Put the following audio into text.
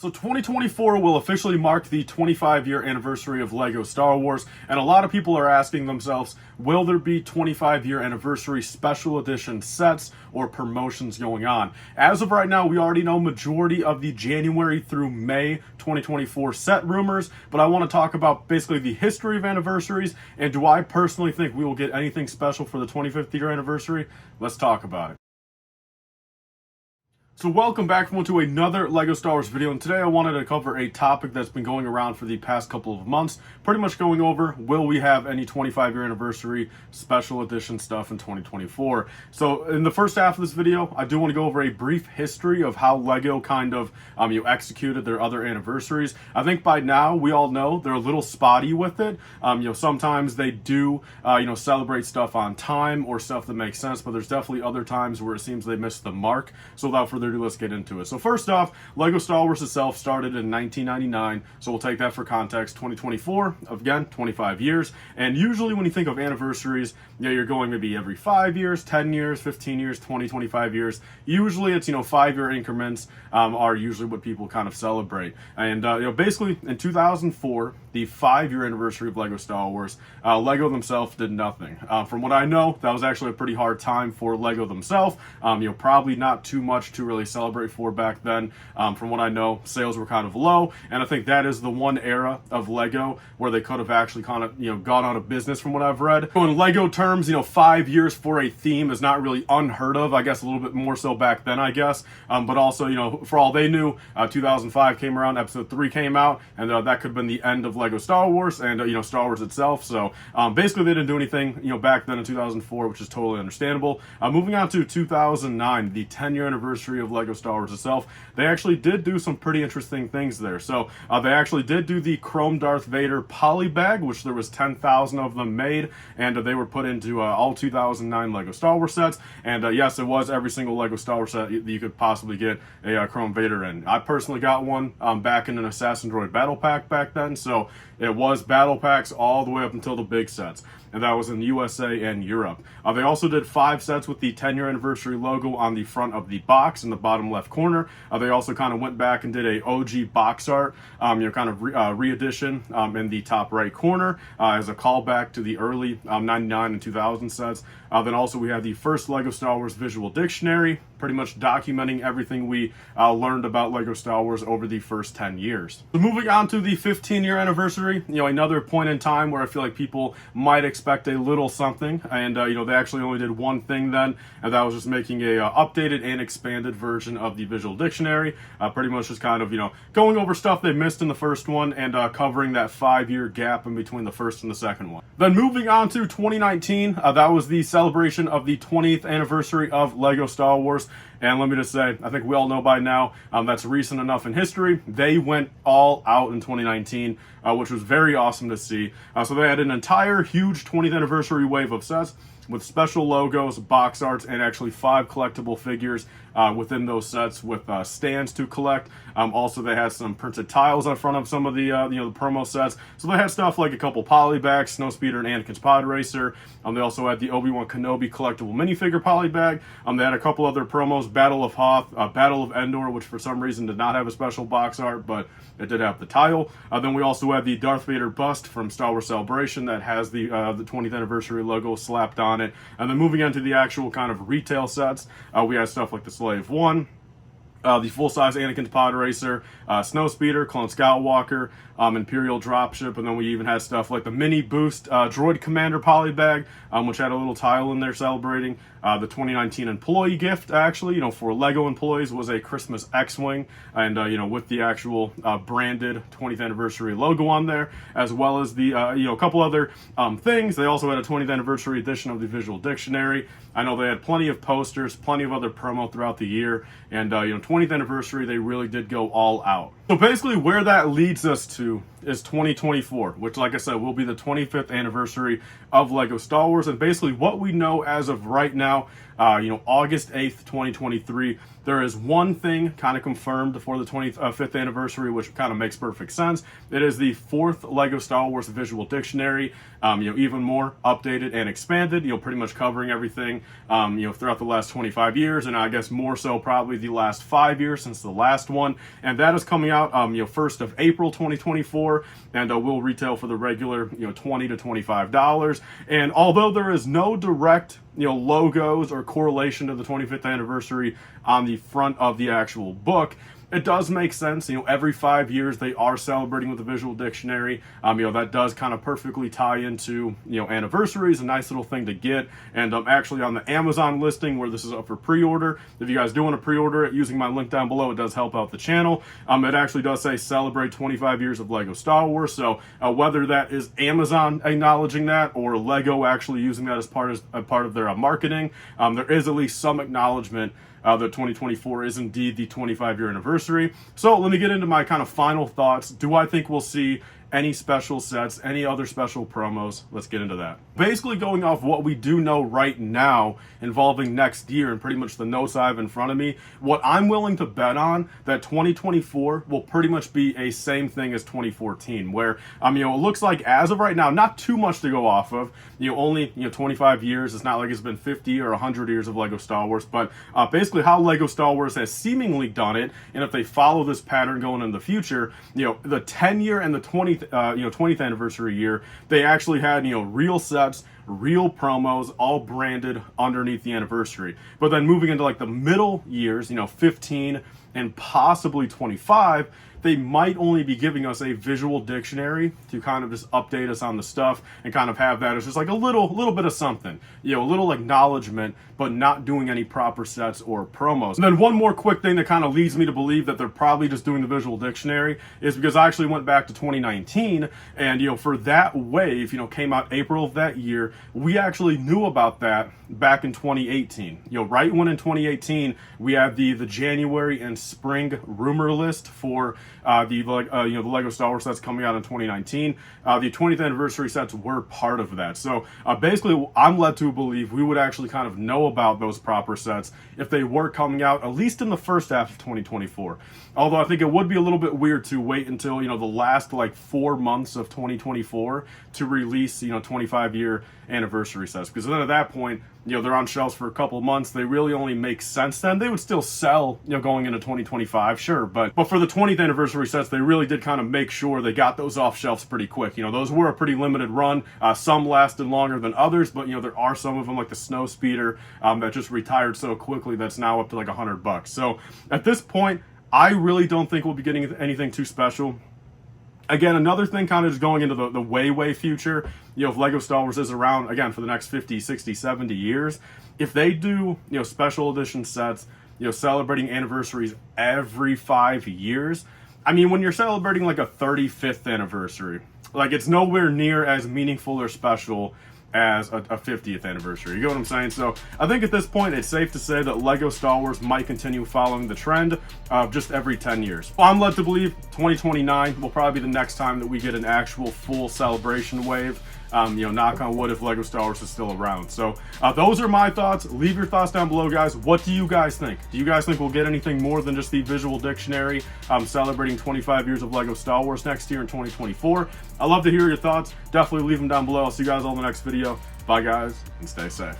So 2024 will officially mark the 25-year anniversary of LEGO Star Wars, and a lot of people are asking themselves, will there be 25-year anniversary special edition sets or promotions going on? As of right now, we already know majority of the January through May 2024 set rumors, but I want to talk about basically the history of anniversaries, and do I personally think we will get anything special for the 25th year anniversary? Let's talk about it. So welcome back to another LEGO Star Wars video, and today I wanted to cover a topic that's been going around for the past couple of months, pretty much going over, will we have any 25-year anniversary special edition stuff in 2024? So in the first half of this video, I do want to go over a brief history of how LEGO kind of executed their other anniversaries. I think by now we all know they're a little spotty with it. Sometimes they do celebrate stuff on time or stuff that makes sense, but there's definitely other times where it seems they missed the mark. So without further ado, let's get into it. So first off, LEGO Star Wars itself started in 1999, so we'll take that for context. 2024, again, 25 years, and usually when you think of anniversaries, you're going maybe every 5 years, 10 years, 15 years, 20, 25 years. Usually it's 5-year increments are usually what people kind of celebrate. And basically in 2004, the 5-year anniversary of LEGO Star Wars, LEGO themselves did nothing. From what I know, that was actually a pretty hard time for LEGO themselves. Probably not too much to really celebrate for back then. From what I know, sales were kind of low, and I think that is the one era of LEGO where they could have actually kind of gone out of business from what I've read. So in LEGO terms, 5 years for a theme is not really unheard of. I guess a little bit more so back then, I guess. But also, for all they knew, 2005 came around, episode 3 came out, and that could have been the end of LEGO Star Wars and Star Wars itself. So basically they didn't do anything back then in 2004, which is totally understandable. Moving on to 2009, the 10-year anniversary of LEGO Star Wars itself, they actually did do some pretty interesting things there. So they actually did do the Chrome Darth Vader Polybag, which there was 10,000 of them made, and they were put into all 2009 LEGO Star Wars sets. And yes, it was every single LEGO Star Wars set that you could possibly get a Chrome Vader in. I personally got one back in an Assassin Droid Battle Pack back then, so it was battle packs all the way up until the big sets, and that was in the USA and Europe. They also did 5 sets with the 10-year anniversary logo on the front of the box in the bottom left corner. They also kind of went back and did a OG box art, re-edition in the top right corner as a callback to the early 99 and 2000 sets. Then also we have the first LEGO Star Wars visual dictionary, pretty much documenting everything we learned about LEGO Star Wars over the first 10 years. So moving on to the 15-year anniversary, another point in time where I feel like people might expect a little something, and they actually only did one thing then, and that was just making a updated and expanded version of the visual dictionary, pretty much just kind of going over stuff they missed in the first one and covering that 5-year gap in between the first and the second one. Then moving on to 2019, that was the celebration of the 20th anniversary of LEGO Star Wars. And let me just say, I think we all know by now, that's recent enough in history. They went all out in 2019, which was very awesome to see. So they had an entire huge 20th anniversary wave of sets with special logos, box arts, and actually 5 collectible figures within those sets with stands to collect. Also, they had some printed tiles on front of some of the the promo sets. So they had stuff like a couple Polybags, Snowspeeder and Anakin's Pod Racer. They also had the Obi-Wan Kenobi collectible minifigure Polybag. They had a couple other promos, Battle of Hoth, Battle of Endor, which for some reason did not have a special box art, but it did have the tile. Then we also had the Darth Vader bust from Star Wars Celebration that has the 20th anniversary logo slapped on it. And then moving on to the actual kind of retail sets, we had stuff like the Slave One, the full-size Anakin's Pod Racer, Snowspeeder, Clone Skywalker, Imperial Dropship, and then we even had stuff like the Mini Boost Droid Commander Polybag, which had a little tile in there celebrating. The 2019 employee gift, actually, for LEGO employees, was a Christmas X-Wing, and, with the actual branded 20th anniversary logo on there, as well as the, a couple other things. They also had a 20th anniversary edition of the visual dictionary. I know they had plenty of posters, plenty of other promo throughout the year, and, 20th anniversary, they really did go all out. So basically where that leads us to is 2024, which, like I said, will be the 25th anniversary of LEGO Star Wars. And basically what we know as of right now out, August 8th, 2023. There is one thing kind of confirmed for the 25th anniversary, which kind of makes perfect sense. It is the 4th LEGO Star Wars Visual Dictionary, even more updated and expanded, pretty much covering everything, throughout the last 25 years, and I guess more so probably the last 5 years since the last one. And that is coming out, 1st of April, 2024, and will retail for the regular, $20 to $25. And although there is no direct logos or correlation to the 25th anniversary on the front of the actual book, it does make sense. Every 5 years they are celebrating with the visual dictionary. That does kind of perfectly tie into, anniversaries, a nice little thing to get. And actually on the Amazon listing where this is up for pre-order, if you guys do want to pre-order it using my link down below, it does help out the channel. It actually does say celebrate 25 years of LEGO Star Wars. So whether that is Amazon acknowledging that or LEGO actually using that as part of their marketing, there is at least some acknowledgement that 2024 is indeed the 25-year anniversary. So let me get into my kind of final thoughts. Do I think we'll see any special sets, any other special promos? Let's get into that. Basically going off what we do know right now involving next year and pretty much the notes I have in front of me, what I'm willing to bet on that 2024 will pretty much be a same thing as 2014, where, it looks like as of right now, not too much to go off of, only, 25 years. It's not like it's been 50 or 100 years of LEGO Star Wars, but basically how LEGO Star Wars has seemingly done it, and if they follow this pattern going in the future, the 10-year and the 20th anniversary year, they actually had, real sets, real promos, all branded underneath the anniversary. But then moving into like the middle years, 15 and possibly 25, they might only be giving us a visual dictionary to kind of just update us on the stuff and kind of have that as just like a little bit of something, a little acknowledgement, but not doing any proper sets or promos. And then one more quick thing that kind of leads me to believe that they're probably just doing the visual dictionary is because I actually went back to 2019, and for that wave, came out April of that year. We actually knew about that back in 2018. Right when in 2018 we had the January and spring rumor list for the LEGO Star Wars sets coming out in 2019. The 20th anniversary sets were part of that. So basically, I'm led to believe we would actually kind of know about those proper sets if they were coming out at least in the first half of 2024. Although I think it would be a little bit weird to wait until the last 4 months of 2024 to release 25-year anniversary sets, because then at that point they're on shelves for a couple of months. They really only make sense then. They would still sell going into 2025, sure, but for the 20th anniversary sets, they really did kind of make sure they got those off shelves pretty quick. Those were a pretty limited run. Some lasted longer than others, but there are some of them like the Snow Speeder that just retired so quickly that's now up to like $100. So at this point, I really don't think we'll be getting anything too special. Again, another thing kind of just going into the way future, if LEGO Star Wars is around, again, for the next 50, 60, 70 years, if they do, special edition sets, celebrating anniversaries every 5 years, when you're celebrating like a 35th anniversary, like it's nowhere near as meaningful or special as a 50th anniversary. You get what I'm saying? So I think at this point, it's safe to say that LEGO Star Wars might continue following the trend of just every 10 years. Well, I'm led to believe 2029 will probably be the next time that we get an actual full celebration wave. Knock on wood if LEGO Star Wars is still around. So those are my thoughts. Leave your thoughts down below, guys. What do you guys think? Do you guys think we'll get anything more than just the visual dictionary celebrating 25 years of LEGO Star Wars next year in 2024? I'd love to hear your thoughts. Definitely leave them down below. I'll see you guys all in the next video. Bye, guys, and stay safe.